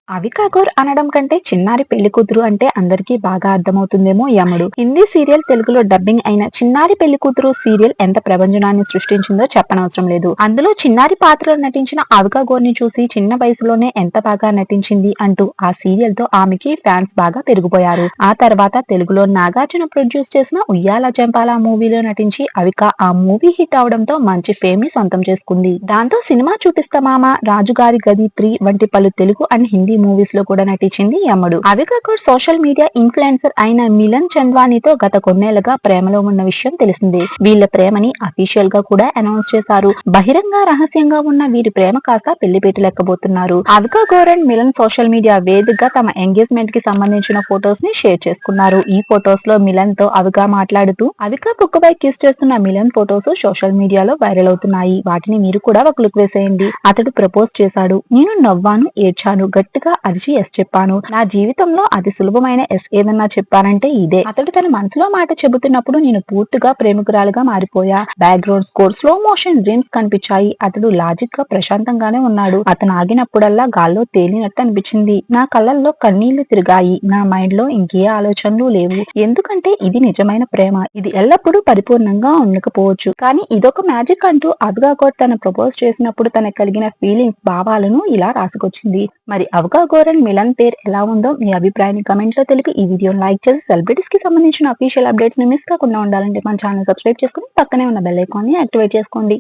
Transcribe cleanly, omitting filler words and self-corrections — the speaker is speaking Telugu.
అవికా గౌర్ అనడం కంటే చిన్నారి పెళ్లి కూతురు అంటే అందరికీ బాగా అర్థమవుతుందేమో యమడు. హిందీ సీరియల్ తెలుగులో డబ్బింగ్ అయిన చిన్నారి పెళ్లి కూతురు సీరియల్ ఎంత ప్రభంజనాన్ని సృష్టించిందో చెప్పనవసరం లేదు. అందులో చిన్నారి పాత్రలో నటించిన అవికా గౌర్ ని చూసి చిన్న వయసులోనే ఎంత బాగా నటించింది అంటూ ఆ సీరియల్ తో ఆమెకి ఫ్యాన్స్ బాగా పెరిగిపోయారు. ఆ తర్వాత తెలుగులో నాగార్జున ప్రొడ్యూస్ చేసిన ఉయ్యాల జంపాల మూవీలో నటించి అవిక ఆ మూవీ హిట్ అవడంతో మంచి ఫేమ్ ని సొంతం చేసుకుంది. దాంతో సినిమా చూపిస్తామామ, రాజుగారి గది 3 వంటి పలు తెలుగు అండ్ హిందీ మూవీస్ లో కూడా నటించింది యమడు. Avika Gaur social media influencer అయిన మిలన్ చంద్వానీతో గత కొన్నేళ్లుగా ప్రేమలో ఉన్న విషయం తెలిసిందే. వీళ్ళ ప్రేమని అఫీషియల్ గా కూడా అనౌన్స్ చేశారు. బహిరంగ రహస్యంగా ఉన్న వీరి ప్రేమ కాస్త పెళ్లిపీటలెక్కబోతున్నారు. Avika Gaur and Milan social media వేదికగా తమ ఎంగేజ్మెంట్ కి సంబంధించిన ఫొటోస్ ని షేర్ చేసుకున్నారు. ఈ ఫొటోస్ లో మిలన్ తో అవికా మాట్లాడుతూ అవికా బుక్కపై కిస్ చేస్తున్న మిలన్ ఫొటోస్ సోషల్ మీడియాలో వైరల్ అవుతున్నాయి. వాటిని మీరు కూడా ఒక లుక్ వేసేయండి. అతడు ప్రపోజ్ చేశాడు. నేను నవ్వాను, ఏడ్చాను, గట్టిగా అరిచి ఎస్ చెప్పాను. నా జీవితంలో అతి సులభమైన ఎస్ ఏదన్నా చెప్పానంటే ఇదే. అతడు తన మనసులో మాట చెబుతున్నప్పుడు నేను పూర్తిగా ప్రేమికురాలుగా మారిపోయా. Background score, slow motion dreams కనిపించాయి. అతడు లాజిక్ గా ప్రశాంతంగానే ఉన్నాడు. అతను ఆగినప్పుడల్లా గాల్లో తేలినట్టు అనిపించింది. నా కళ్ళల్లో కన్నీళ్లు తిరిగాయి. నా మైండ్ లో ఇంకే ఆలోచనలు లేవు. ఎందుకంటే ఇది నిజమైన ప్రేమ. ఇది ఎల్లప్పుడూ పరిపూర్ణంగా ఉండకపోవచ్చు, కానీ ఇదొక మ్యాజిక్ అంటూ అవికా గౌర్ తన ప్రపోజ్ చేసినప్పుడు తనకు కలిగిన ఫీలింగ్స్, భావాలను ఇలా రాసుకొచ్చింది. మరి అవికా గౌర్ అండ్ మిలన్ పేర్ ఎలా ఉందో మీ అభిప్రాయాన్ని కమెంట్ లో తెలిపి ఈ వీడియోని లైక్ చేసి సెలబ్రిటీస్ కి సంబంధించిన అఫీషియల్ అప్డేట్స్ ని మిస్ కాకుండా ఉండాలంటే మన ఛానల్ సబ్స్క్రైబ్ చేసుకుని పక్కనే ఉన్న బెల్ ఐకాన్ ని యాక్టివేట్ చేసుకోండి.